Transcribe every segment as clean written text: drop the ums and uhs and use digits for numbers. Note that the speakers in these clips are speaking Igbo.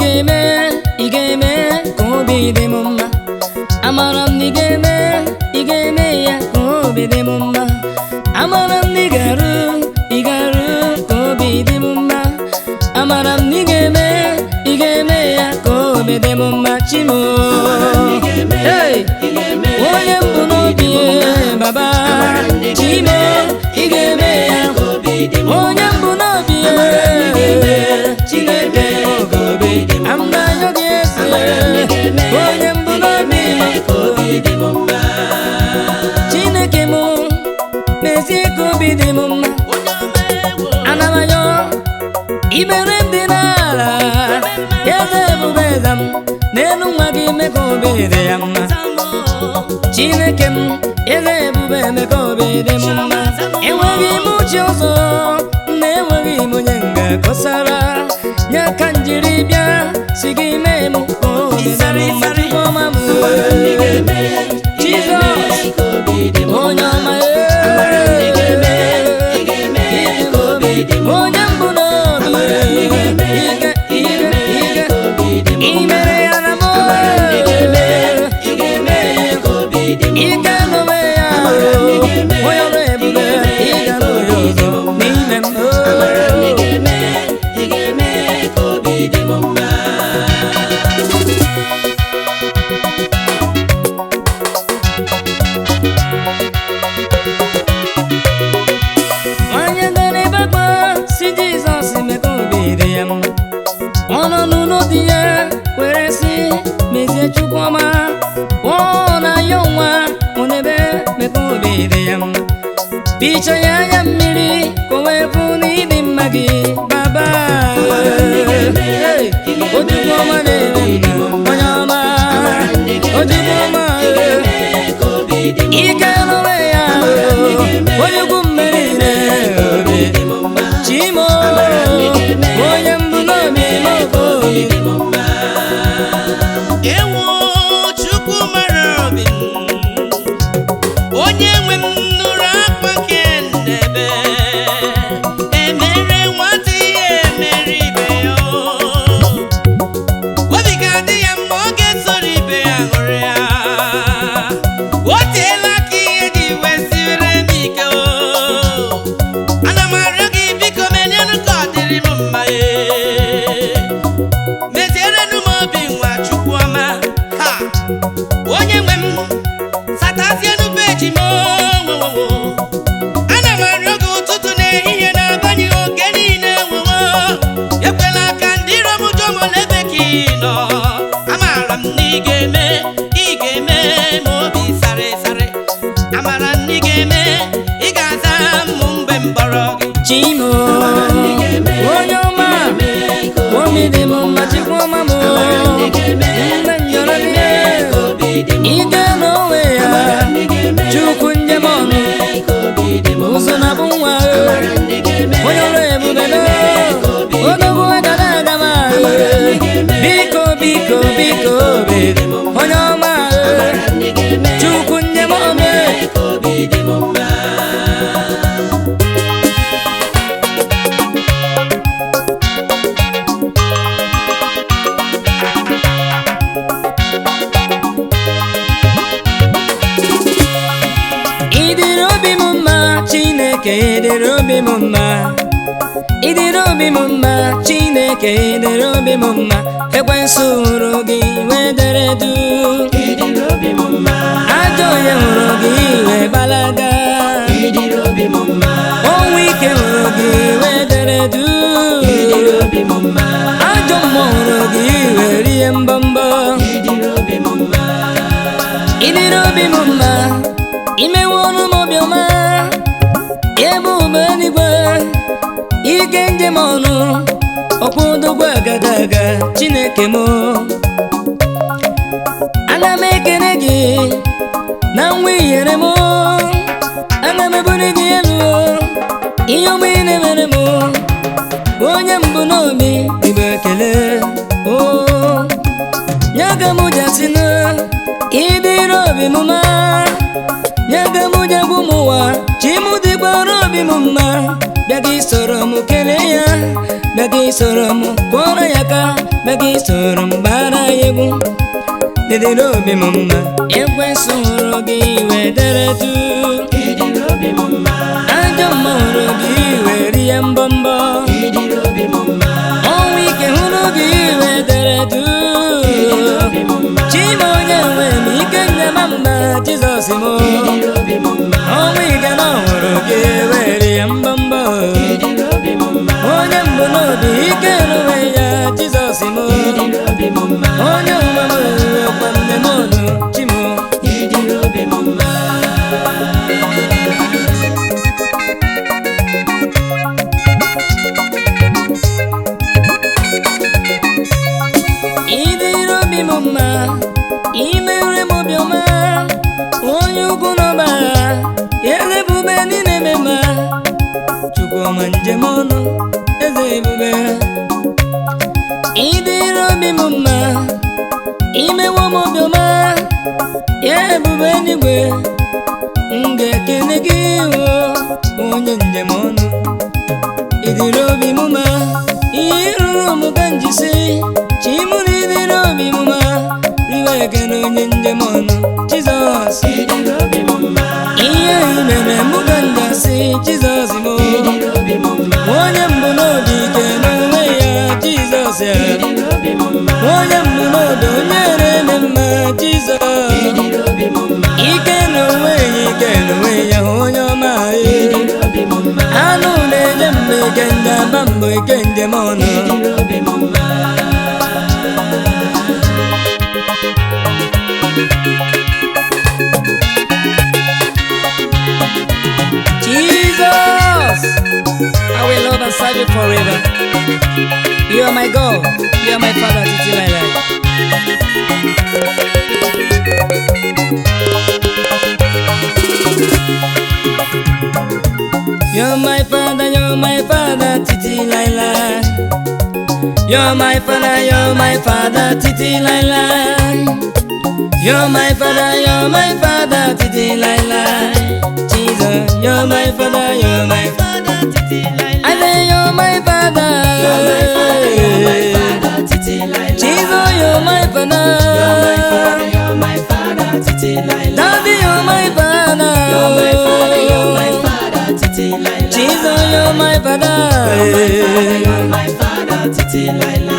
igeme kobi de mumma amaram nigeme ya kobi de mumma amaram igaru kobi de mumma amaram nigeme ya kobi de mumma chimo hey onye mbu n'obi baba chimo igeme ya onye mbu n'obi Chineke ambayo gese onye mbu n'obi Chineke mu mezi kobi dị mumma anamayo ibere ndị n'ala eze ebube zam n'elu nwa gị meka obi dị ya mma Chineke m eze ebube meka obi dị mma enweghị m uche ọzọ na enweghị m onye nga kọsara nye aka njiri bịa si gị mee m obi dị mma ọma m Jizọs onye ọma onye mbụ n'obi imere ya na mụ ike n'onwe ya onye ọrụ ebube ịga n'ụlọ ọzọ n'ime m nwanyị dere bakwa si Jizọs meka obi dị ya mma ọ nọ n'ụlọ di ya were si mezie Chukwu ọma ọ na-ayọ nwa onebe meka obi dị ya mma bicha ya anya mmiri ka o wee fụ n'ịdị mma gị baba Ojukwu ọma na-eme mma onye ọma Ojukwu ọma ike n'onwe ya onye ukwu mmeri na-obi Chimo onye mbụ n'obi ewo Chukwu mara obi onye nwe m nụrụ akwa nke ndebe emere nwata ihe emere ibe ya obi ga-adị ya mma ọ ga-esoro ibe ya ṅụrụ ya o teela ka ihe dị wesịrị m ike ana m arịọ gị biko menyenụ ka ọ dịrị m mma mezierenụ m obi nwa Chukwu ọma ha onye nwe m satazienụ peji m ana m arịọ gị ụtụtụ na ehihie na-abanye oge niile nwewo ekwela ka ndị iro m jụọ m n'ebe ka ị nọ amaara m na ị ga-eme ma obi sarịsarị amara m na ị ga-eme ị ga-aza m mgbe m kpọrọ gị Chimo onye ọma obi dị m mma Chukwu ọma m mgbe nyọrọ gị ike n'onwe ya Chukwu njem ọnụ ụzọ na bụ nwa onye ọrụ ebube odogwu agada aga m biko obi onye ọma Chukwu njem ọnụ ịdịrị obi m mma Chineke ịdịrị obi m mma ịdịrị obi m mma Chineke ịdịrị obi m mma ekwensu hụrụ gị wee dere du ajọ onye hụrụ gị wee gbalaga ọnwụ ike hụrụ gị wee dere du ajọ mmụọ hụrụ gị wee rie mbọmbọ ịdịrị obi m mma imewe ọnụ m obiọma ebe ube eluigwe ike njem ọnụ ọkwa odogwu agadaga Chineke m ana m ekele gị na nwa inyere m ana m ebuli gị elu ihe ọma ị na-emere m onye mbụ n'obi igbe ekele nyaga m jasị na ịdịrị obi m mma nyaga m jagbu m ụwa chi m dịkwara obi m mma bịa gị soro m kelee ya Megi soro m kwọrọ ya ka, megi soro m gbara ya egwu. Ịdịrị obi m mma, ekwensu hụrụ gị wedere du. Ajọ mma hụrụ gị werie mbọmbọ. Ọnwụ ike hụrụ gị wedere du. Chima onye nwe m ike nne ma mma Jizọs m. Ọnwụ ike na hụrụ gị werie mbọmbọ. Onye mbụ n'obi ike n'onwe ya Jizọs m. Onye ụma m ekwe nne m ọnụ Chimo. Ịdịrị obi m mma, imere m obiọma. Onye ukwu n'ọba, eze ebube niile me mma. Chukwuma njem ọnụ, eze ebube. Ịdịrị obi m mma, imewo m obiọma. Ya ebube n'igwe, m ga-ekele gị onye njem ọnụ. Ịdịrị obi m mma, ihe rụrụ m ka njisi. Chimu n'ịdịrị obi m mma, riwe ekele onye njem ọnụ Jizọs. Ihe i mere m ka njasi Jizọs m. Onye mbụ n'obi ike n'onwe ya Jizọs ya. Onye mbụ n'obi onye na-eme mma Jizọs. Ike n'onwe ya, ike n'onwe ya onye ọma ya. Anụ na-enye mma ike ndị aba mbụ ike njem ọnụ. Jesus, I will love and serve you forever. You are my God, you are my Father, titi lai lai. You're my Father, you're my Father, titi lai lai. You're my Father, you're my Father, titi lai lai. You're my Father, you're my Father, titi lai lai. Jesus, you're my Father, you're my Father, titi lai lai. I say you're my Father, you're my Father, you're my Father, titi lai lai. Jesus, you're my Father, you're my Father, you're my Father, titi lai lai. Daddy, you're my Father, you're my Father, you're my Father, titi lai lai. Jesus, you're my Father, you're my Father, titi lai lai.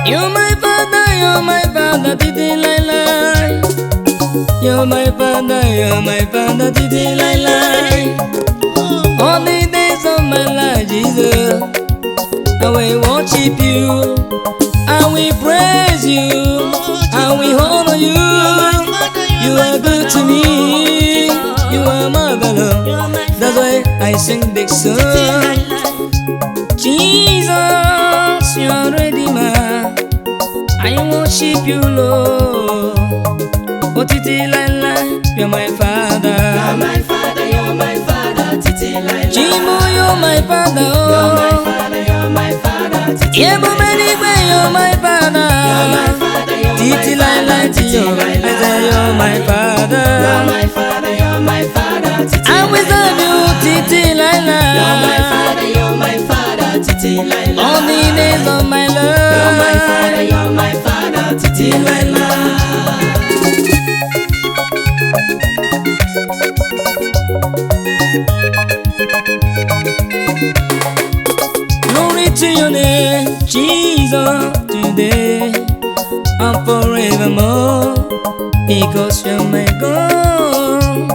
You're my Father, you're my Father, titi lai lai. You're my Father, you're my Father, titi lai lai. All the days of my life, Jesus, I will worship you, I will praise you, I will honor you. You are good to me, you are marvelous. That's why I sing this song. Jesus, you're Redeemer, I worship you, Lord. Oh, titi lai lai, you're my Father. You're my Father, you're my Father, titi lai lai. Chimo, you're my Father, oh. You're my Father, you're my Father, titi lai lai. You're my Father, you're my Father, titi lai lai, titi lai lai. I say you're my Father. You're my Father, you're my Father, titi lai lai. I will serve you, titi lai lai. You're my Father, you're my Father, titi lai lai. All the days of my life. You're my Father, you're my Father, titi lai lai. Glory to your name, Jesus, today and forevermore, because you're my God.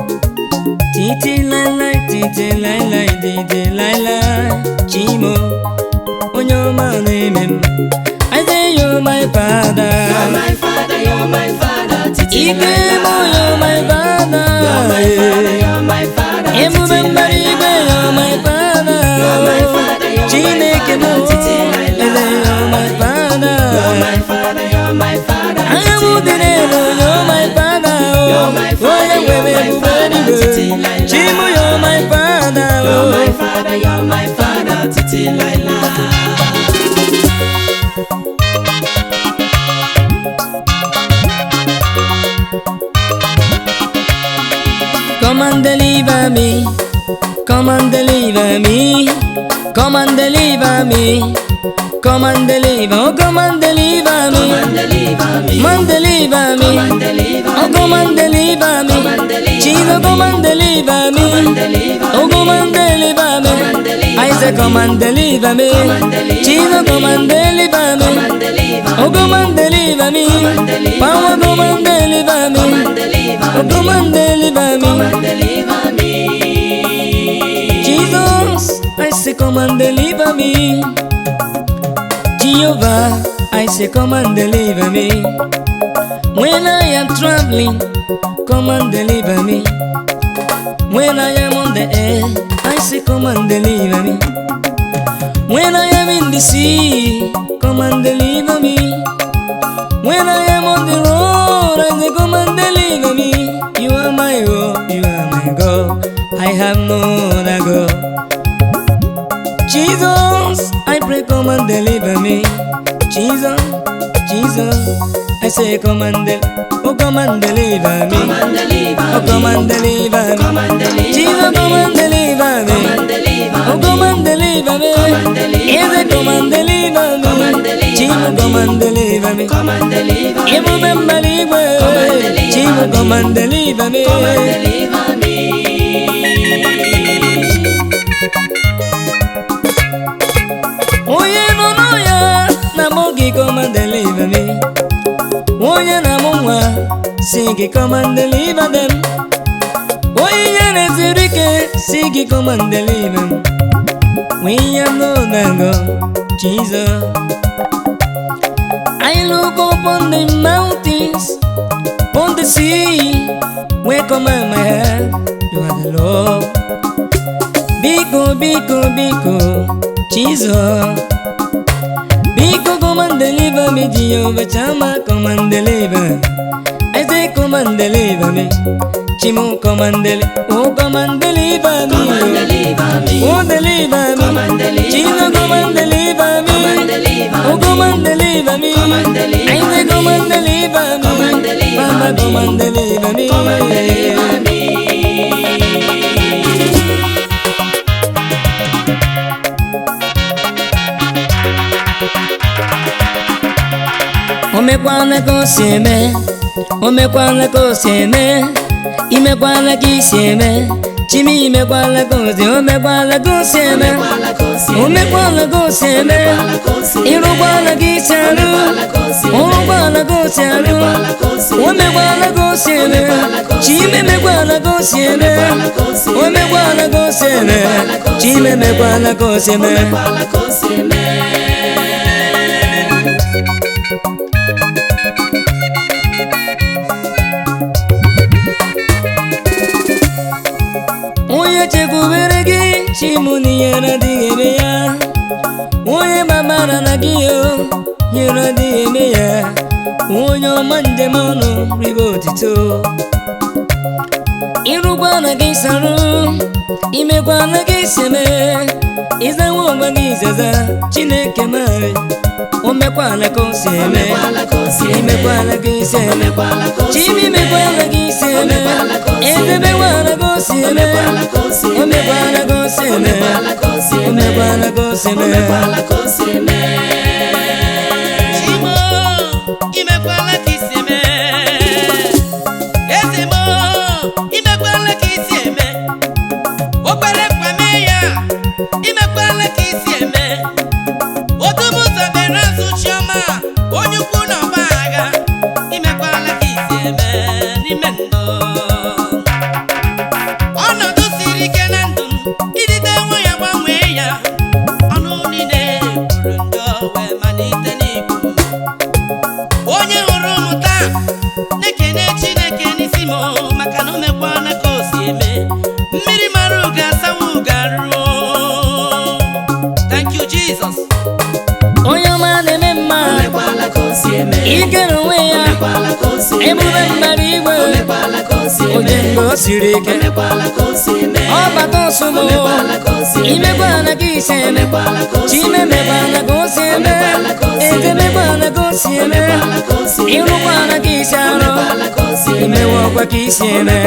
Titi lai lai, titi lai lai, titi lai lai. Chimo, on your name, I say you're my Father. You're my Father, you're my Father, titi lai lai. You're my Father, you're my Father, you're my Father, titi lai lai. You're my Father, you're my Father, you're my Father, titi lai lai. You're my Father, you're my Father, you're my Father, titi lai lai. You're my Father, you're my Father, you're my Father, titi lai lai. Chimo, you're my Father, you're my Father, you're my Father, titi lai lai. me. Come and deliver me. Come and deliver me. Come and deliver, oh come and deliver me. Come and deliver me. Oh come and deliver me. Jesus, come and deliver me. Oh come and deliver me. I say come and deliver me. Jesus, come and deliver me. Oh come and deliver me. Power, come and deliver me. Oh come and deliver me. Jesus, I say come and deliver me. Jehovah, I say come and deliver me. When I am traveling, come and deliver me. When I am on the air, I say come and deliver me. When I am in the sea, come and deliver me. When I am on the road, I say come and deliver me. You are my God, you are my God. I have no other God. Jesus, I pray come and deliver me. Jesus, Jesus, I say come and come and deliver me. Oh come and deliver me. Jesus, come and deliver me. Oh come and deliver me. Yes, come and deliver me. Jesus, come and deliver me. You remember me. Jesus, come and deliver me. Oh yeah, no, no, yeah. Namogi, come and deliver me. Oh yeah, Namwa, Sigi, come and deliver them. Oh yeah, Nezirike, Sigi, come and deliver them. We have no go, Jesus. I look upon the mountains, on the sea, where command my head, you are the Lord. Biko, Biko, Biko, Jesus. Biko, come and deliver me, Jehovah Chama, come and deliver. I say, come and deliver me. Chimo, come and deliver. Oh, come and deliver me. Oh, deliver me. Chino, come and deliver me. Oh, come and deliver me. I say, come and deliver me. Mama, come and deliver me. Omekwana koseme, omekwana koseme, imekwana kiseme, chimi imekwana kose, omekwana koseme, omekwana koseme, irokwana kisaru, omekwana kosaru, omekwana koseme, chimi imekwana koseme, omekwana koseme, chimi imekwana koseme. Oye chekuberegi chimuni yera digebeya. Oye mamara nagiyo yera digebeya. Oyo mande mono ribotito. Irugwana gisaru, imegwana giseme. Iza wongwa gizaza chineke mare. Omekwana koseme, imekwana giseme, chimi mekwana giseme, ezebekwana koseme, omekwana koseme, omekwana koseme. Chimo, imekwana kiseme. Ezemo, imekwana kiseme. Okwere kwameya, imekwana kiseme. Otumuza berazu chioma, onyukwu n'ọbaga, imekwala ka isi eme n'imendo. Ọnọdụ siri ike na ndụ m, idide nwe ya gbanwee ya. Ọnụ niile buru njọ wee malite n'igbu m. Onye hụrụ m taa, na-ekene Chineke n'isi m, maka na o mekwala ka o si eme. Mmiri mara ugo asawa ugo arụọ. Thank you, Jesus. Oyama neme mma, ikere onwe ya, ebube mmadụ igwe, ojengo siri ike, ọbata ọsụmụ, imekwana ka isi eme, chime mekwana ka o si eme, eze mekwana ka o si eme, ịrụkwana ka isi arụ, imewọkwa ka isi eme.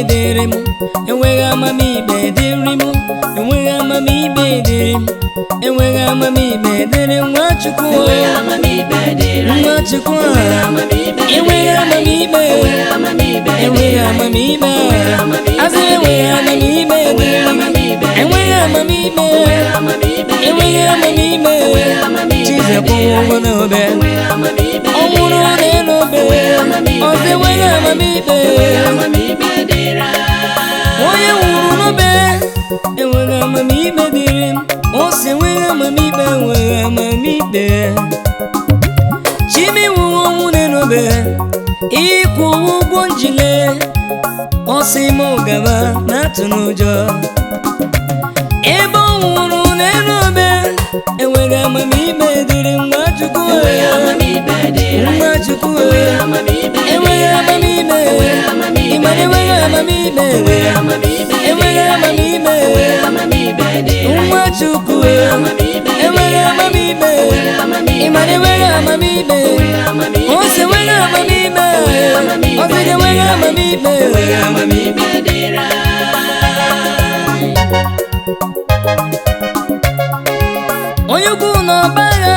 dịrị m, enweghị amamibe dịrị m, enweghị amamibe dịrị m, enweghị amamibe dịrị Nwachukwu, Nwachukwu, enweghị amamibe, enweghị amamibe, asị enweghị amamibe dịrị, enweghị amamibe, enweghị amamibe, Chizebụ ụgwọ n'obe, ọ nwụrụ n'elobe, ọsị enweghị amamibe, onye nwụrụ n'obe, enweghị amamibe dịrị m, o si enweghị amamibe, enweghị amamibe. Chimi nwụrụ ọnwụ n'elobe, ịkwụ ụgwọ njile, ọ sị m gaba na-atụ n'ụjọ, ebe ọ nwụrụ n'elobe, enweghị amamibe dịrị Nwachukwu, Nwachukwu, enweghị amamibe, ịmara enweghị amamibe, enweghị amamibe, Nwachukwu, enweghị amamibe, ịmara enweghị amamibe, o si enweghị amamibe, ọ sị gị enweghị amamibe. Onye ukwu n'ọba agha,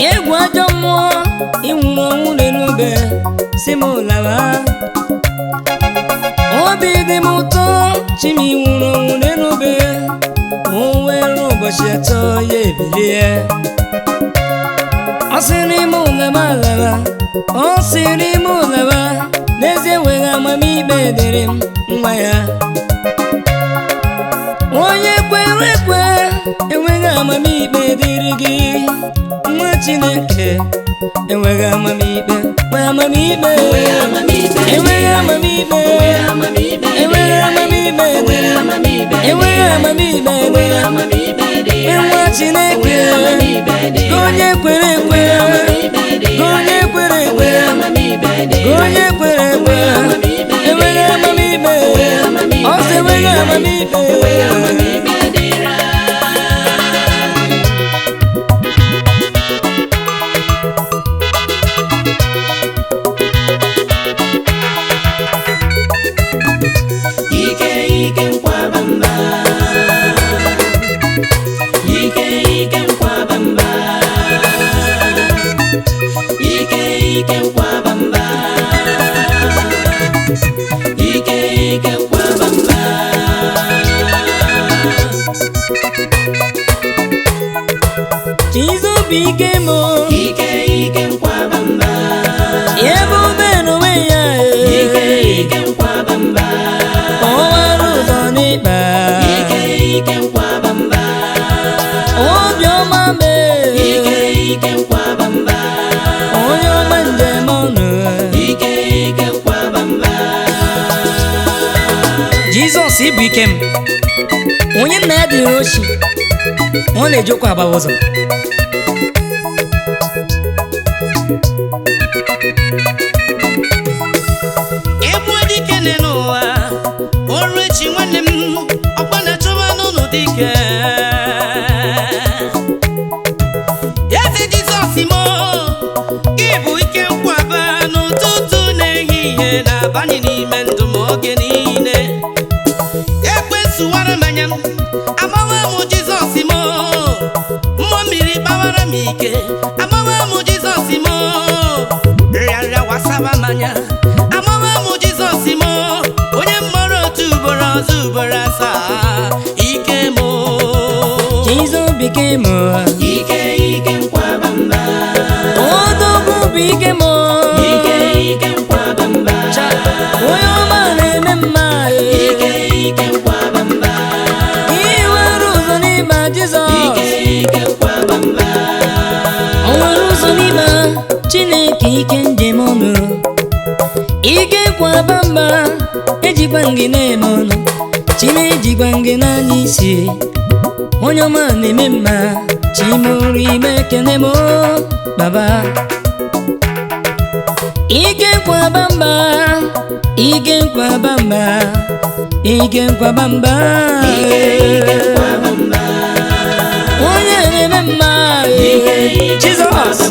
egwu ajọ mmụọ, ịnwụrụ ọnwụ n'elobe, si m lawa, obi dị m ụtọ, Chimi nwụrụ ọnwụ n'elobe, o nwere ụbọchị atọ ya ebilie, ọ sịrị m lawa lawa, ọ sịrị m lawa, n'ezie enweghị amamibe dịrị m nwa ya, onye kwere ekwe, enweghị amamibe dịrị gị nwa Chineke, enweghị amamibe, enweghị amamibe, enweghị amamibe, enweghị amamibe, enweghị amamibe, nwa Chineke, gị onye kwere ekwe, gị onye kwere ekwe, gị onye kwere ekwe, enweghị amamibe, ọ sị enweghị amamibe. Chizobi ike mo, ebe obe n'onwe ya, ọ nwere ụzọ n'ịkpa, obiọma mee, onye ọma njem ọnụ, Jizọs ịbụ ike m, onye nna ya dịrị ochi, ọ na-ejikwa agbawa ụzọ. Ebu dike n'ụwa, ọrụ echi nwanne m, ọkwa na-achọwa n'ụlọ dike. Eze Jizọs mo, gị bụ ike nkwaba n'ụtụtụ n'ehihie na-abanye n'ime ndụ m oge niile. Ekwensu wara m anya, amawa m Jizọs mo, mmụọ mmiri gbawara m ike, amawa m Jizọs mo, rịarịa wasaba m anya, amawa m Jizọs mo, onye mmọrọ otu ugboro ọzọ ugboro asaa, ike mo, Chizobi ike mo, ike nkwaba mba, odogwu bụ ike mo, ike nkwaba mba, onye ọma na-eme mma, ike nkwaba mba, iwere ụzọ n'ịba Jizọs, ike nkwaba mba, o nwere ụzọ n'ịba Chineke, ike njem ọnụ, ike nkwaba mba, ejikwa ngị na-eme ọnụ, Chime ejikwa ngị n'anya isi, onye ọma na-eme mma, Chimụrụ ime ekene m Baba, ike nkwaba mba, ike nkwaba mba, ike nkwaba mba, onye na-eme mma, Jizọs.